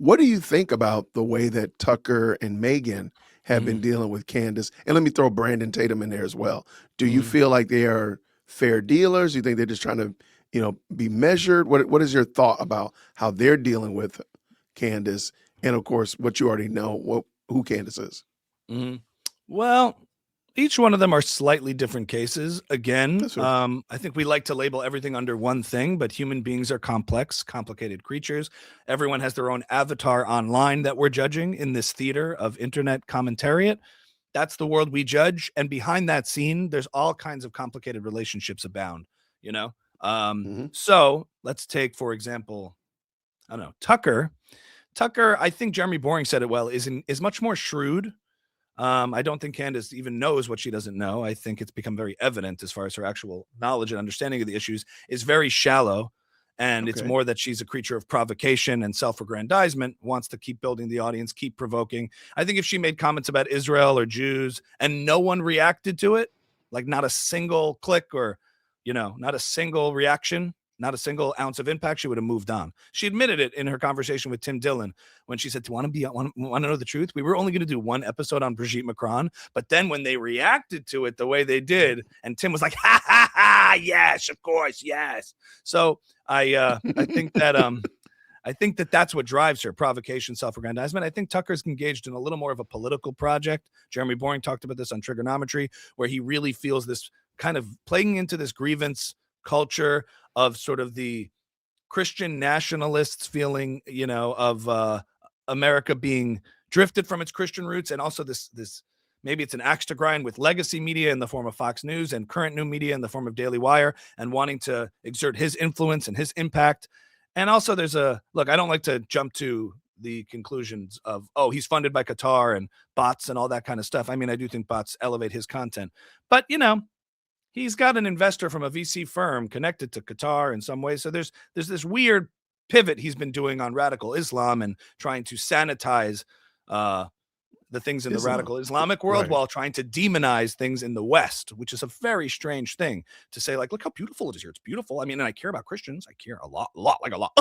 What do you think about the way that Tucker and Megyn have been Mhm, dealing with Candace? And let me throw Brandon Tatum in there as well. Do you mhm. feel like they are fair dealers? Do you think they're just trying to, be measured? What is your thought about how they're dealing with Candace? And of course, what you already know, who Candace is. Mhm. Well, each one of them are slightly different cases. Again, That's fair. I think we like to label everything under one thing, but human beings are complex, complicated creatures. Everyone has their own avatar online that we're judging in this theater of internet commentariat. That's the world we judge. And behind that scene, there's all kinds of complicated relationships abound, you know? Hmm. So let's take, for example, I don't know, Tucker. Tucker, I think Jeremy Boring said it well, is much more shrewd. I don't think Candace even knows what she doesn't know. I think it's become very evident as far as her actual knowledge and understanding of the issues is very shallow. And it's Okay. more that she's a creature of provocation and self-aggrandizement, wants to keep building the audience, keep provoking. I think if she made comments about Israel or Jews and no one reacted to it, like not a single click or, not a single reaction, not a single ounce of impact, she would have moved on. She admitted it in her conversation with Tim Dillon when she said, "To want to know the truth? We were only going to do one episode on Brigitte Macron, but then when they reacted to it the way they did, and Tim was like, ha ha ha, yes, of course, yes." So I think that that's what drives her: provocation, self-aggrandizement. I think Tucker's engaged in a little more of a political project. Jeremy Boring talked about this on Trigonometry, where he really feels this kind of playing into this grievance culture of sort of the Christian nationalists feeling, of America being drifted from its Christian roots, and also this maybe it's an axe to grind with legacy media in the form of Fox News and current new media in the form of Daily Wire, and wanting to exert his influence and his impact. And also, there's a look. I don't like to jump to the conclusions of, oh, he's funded by Qatar and bots and all that kind of stuff. I mean, I do think bots elevate his content, but he's got an investor from a VC firm connected to Qatar in some way. So there's this weird pivot he's been doing on radical Islam and trying to sanitize uh, the things in the Islam. radical Islamic world Right. while trying to demonize things in the West, which is a very strange thing to say, like, look how beautiful it is here. It's beautiful. I mean, and I care about Christians. I care a lot, like a lot.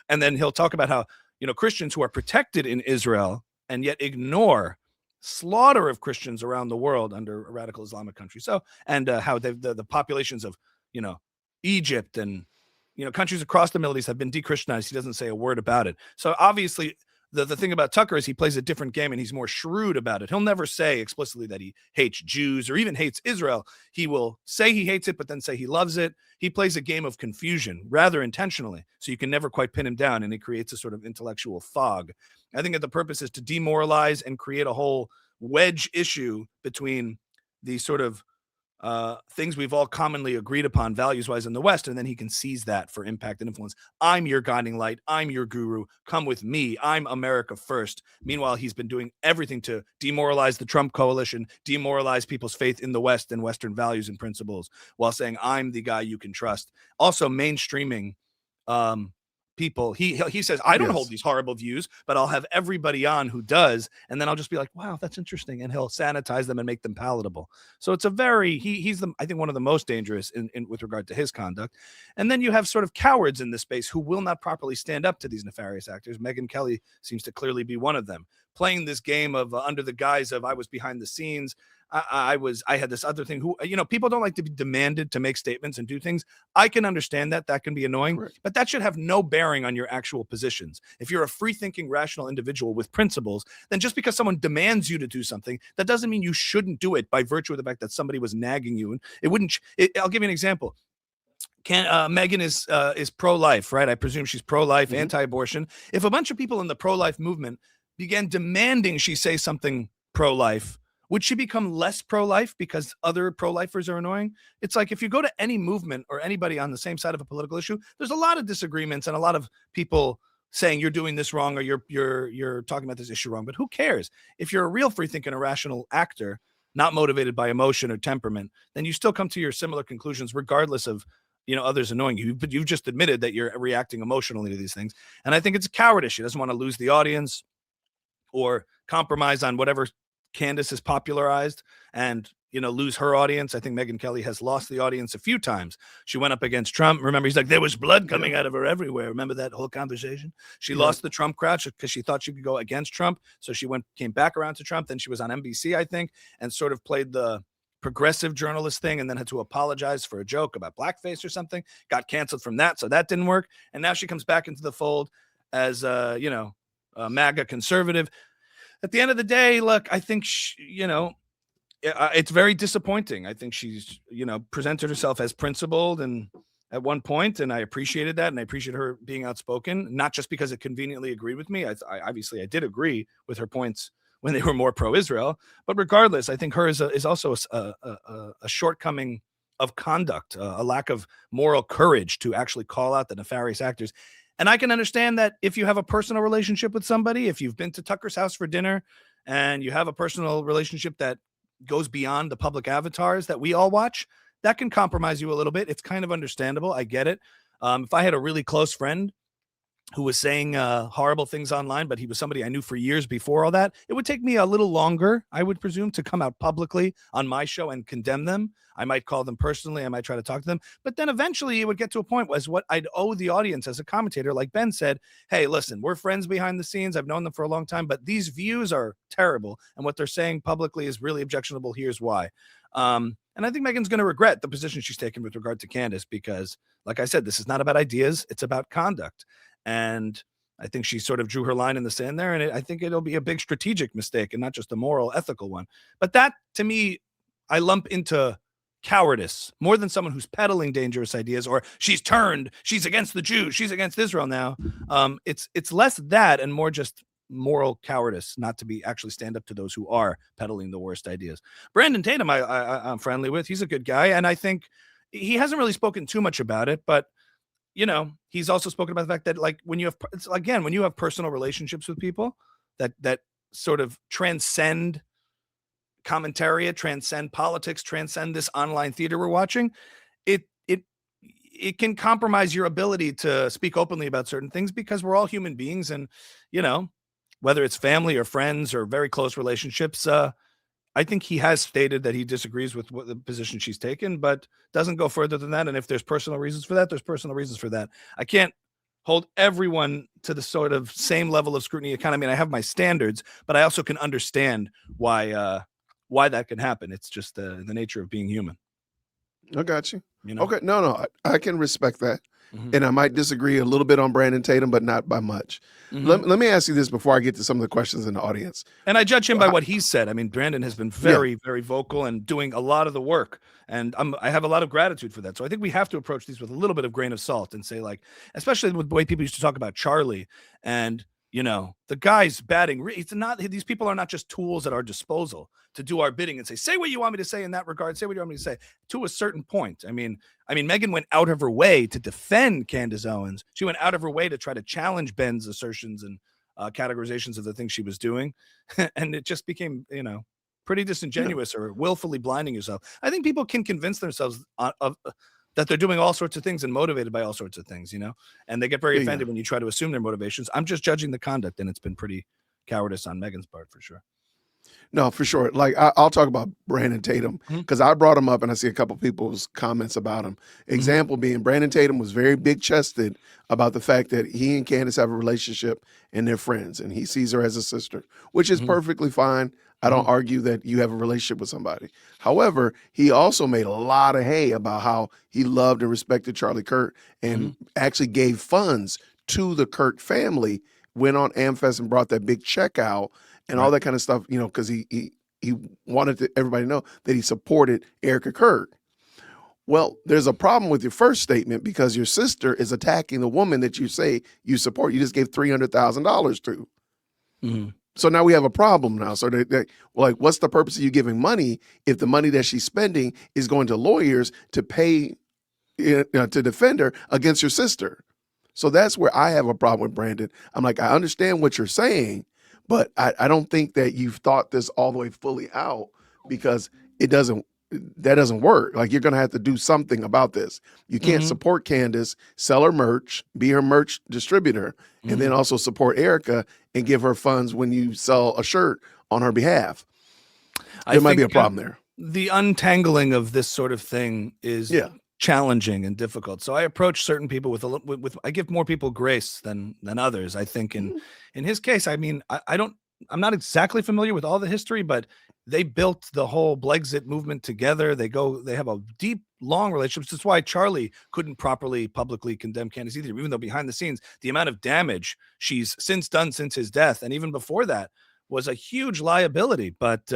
And then he'll talk about how, Christians who are protected in Israel and yet ignore slaughter of Christians around the world under a radical Islamic country. So, and how the populations of, Egypt and, countries across the Middle East have been de-Christianized. He doesn't say a word about it. So obviously the thing about Tucker is he plays a different game and he's more shrewd about it. He'll never say explicitly that he hates Jews or even hates Israel. He will say he hates it, but then say he loves it. He plays a game of confusion rather intentionally. So you can never quite pin him down, and he creates a sort of intellectual fog. I think that the purpose is to demoralize and create a whole wedge issue between the sort of things we've all commonly agreed upon values-wise in the West, and then he can seize that for impact and influence. I'm your guiding light. I'm your guru. Come with me. I'm America first. Meanwhile, he's been doing everything to demoralize the Trump coalition, demoralize people's faith in the West and Western values and principles, while saying, I'm the guy you can trust. Also, mainstreaming people. He says, I don't hold Yes. these horrible views, but I'll have everybody on who does, and then I'll just be like, wow, that's interesting, and he'll sanitize them and make them palatable. So it's a very he's I think one of the most dangerous in with regard to his conduct. And then you have sort of cowards in this space who will not properly stand up to these nefarious actors. Megyn Kelly seems to clearly be one of them, playing this game of under the guise of I was behind the scenes. I had this other thing who, people don't like to be demanded to make statements and do things. I can understand that can be annoying, Correct. but that should have no bearing on your actual positions. If you're a free thinking, rational individual with principles, then just because someone demands you to do something, that doesn't mean you shouldn't do it by virtue of the fact that somebody was nagging you. And it wouldn't, I'll give you an example. Megyn is pro-life, right? I presume she's pro-life, Mhm. anti-abortion. If a bunch of people in the pro-life movement began demanding she say something pro-life, would she become less pro-life because other pro-lifers are annoying? It's like if you go to any movement or anybody on the same side of a political issue, there's a lot of disagreements and a lot of people saying you're doing this wrong or you're talking about this issue wrong. But who cares? If you're a real free-thinking, irrational actor, not motivated by emotion or temperament, then you still come to your similar conclusions regardless of others annoying you. But you've just admitted that you're reacting emotionally to these things. And I think it's a cowardice. She doesn't want to lose the audience or compromise on whatever Candace has popularized. And lose her audience. I think Megyn Kelly has lost the audience a few times. She went up against Trump. Remember, he's like, there was blood coming out of her everywhere. Remember that whole conversation? She lost the Trump crowd because she thought she could go against Trump. So she came back around to Trump. Then she was on NBC, I think, and sort of played the progressive journalist thing and then had to apologize for a joke about blackface or something. Got canceled from that. So that didn't work. And now she comes back into the fold as, a MAGA conservative. At the end of the day, look, I think, it's very disappointing. I think she's, presented herself as principled and at one point, and I appreciated that, and I appreciate her being outspoken, not just because it conveniently agreed with me. I obviously I did agree with her points when they were more pro-Israel, but regardless, I think her is also a shortcoming of conduct, a lack of moral courage to actually call out the nefarious actors. And I can understand that if you have a personal relationship with somebody, if you've been to Tucker's house for dinner and you have a personal relationship that goes beyond the public avatars that we all watch, that can compromise you a little bit. It's kind of understandable. I get it. If I had a really close friend who was saying horrible things online, but he was somebody I knew for years before all that, it would take me a little longer, I would presume, to come out publicly on my show and condemn them. I might call them personally. I might try to talk to them. But then eventually it would get to a point as what I'd owe the audience as a commentator. Like Ben said, hey, listen, we're friends behind the scenes. I've known them for a long time, but these views are terrible. And what they're saying publicly is really objectionable. Here's why. And I think Megyn's going to regret the position she's taken with regard to Candace because, like I said, this is not about ideas. It's about conduct. And I think she sort of drew her line in the sand there. And I think it'll be a big strategic mistake and not just a moral, ethical one. But that, to me, I lump into cowardice more than someone who's peddling dangerous ideas or she's against the Jews, she's against Israel now. It's less that and more just moral cowardice not to be actually stand up to those who are peddling the worst ideas. Brandon Tatum, I'm friendly with. He's a good guy. And I think he hasn't really spoken too much about it, but he's also spoken about the fact that when you have personal relationships with people that sort of transcend commentariat, transcend politics, transcend this online theater we're watching, it can compromise your ability to speak openly about certain things because we're all human beings. And, whether it's family or friends or very close relationships, I think he has stated that he disagrees with the position she's taken, but doesn't go further than that. And if there's personal reasons for that, there's personal reasons for that. I can't hold everyone to the sort of same level of scrutiny. I have my standards, but I also can understand why that can happen. It's just the nature of being human. I got you. Okay. No, I can respect that. Mm-hmm. And I might disagree a little bit on Brandon Tatum, but not by much. Mm-hmm. Let me ask you this before I get to some of the questions in the audience. And I judge him by what he said. I mean, Brandon has been very, very vocal and doing a lot of the work. And I have a lot of gratitude for that. So I think we have to approach these with a little bit of grain of salt and say, especially with the way people used to talk about Charlie and, the guy's batting. These people are not just tools at our disposal to do our bidding and say what you want me to say in that regard. Say what you want me to say to a certain point. I mean, Megyn went out of her way to defend Candace Owens. She went out of her way to try to challenge Ben's assertions and categorizations of the things she was doing. And it just became, pretty disingenuous or willfully blinding yourself. I think people can convince themselves that they're doing all sorts of things and motivated by all sorts of things, and they get very offended when you try to assume their motivations. I'm just judging the conduct, and it's been pretty cowardice on Megyn's part for sure. No, for sure. I'll talk about Brandon Tatum because I brought him up and I see a couple people's comments about him. Example being Brandon Tatum was very big chested about the fact that he and Candace have a relationship and they're friends and he sees her as a sister, which is perfectly fine. I don't argue that you have a relationship with somebody. However, he also made a lot of hay about how he loved and respected Charlie Kirk and actually gave funds to the Kirk family, went on AmFest and brought that big check out and all that kind of stuff, because he wanted everybody to know that he supported Erica Kirk. Well, there's a problem with your first statement because your sister is attacking the woman that you say you support. You just gave $300,000 to. Mm-hmm. So now we have a problem now. So what's the purpose of you giving money if the money that she's spending is going to lawyers to pay to defend her against your sister? So that's where I have a problem with Brandon. I'm like, I understand what you're saying, but I don't think that you've thought this all the way fully out because that doesn't work. Like, you're going to have to do something about this. You can't support Candace, sell her merch, be her merch distributor, and then also support Erica and give her funds when you sell a shirt on her behalf. There might be a problem there. the untangling of this sort of thing is challenging and difficult. So I approach certain people with I give more people grace than others. I think in his case, I mean, I'm not exactly familiar with all the history, but they built the whole Blexit movement together. They have a deep, long relationship. That's why Charlie couldn't properly publicly condemn Candace either, even though behind the scenes, the amount of damage she's since done since his death, and even before that, was a huge liability. But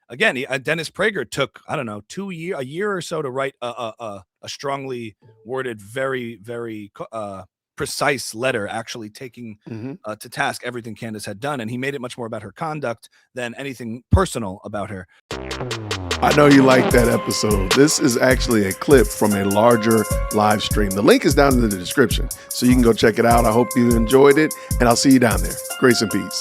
again, Dennis Prager took, I don't know, a year or so to write a strongly worded, very, very precise letter, actually taking to task everything Candace had done. And he made it much more about her conduct than anything personal about her. I know you liked that episode. This is actually a clip from a larger live stream. The link is down in the description, so you can go check it out. I hope you enjoyed it, and I'll see you down there. Grace and peace.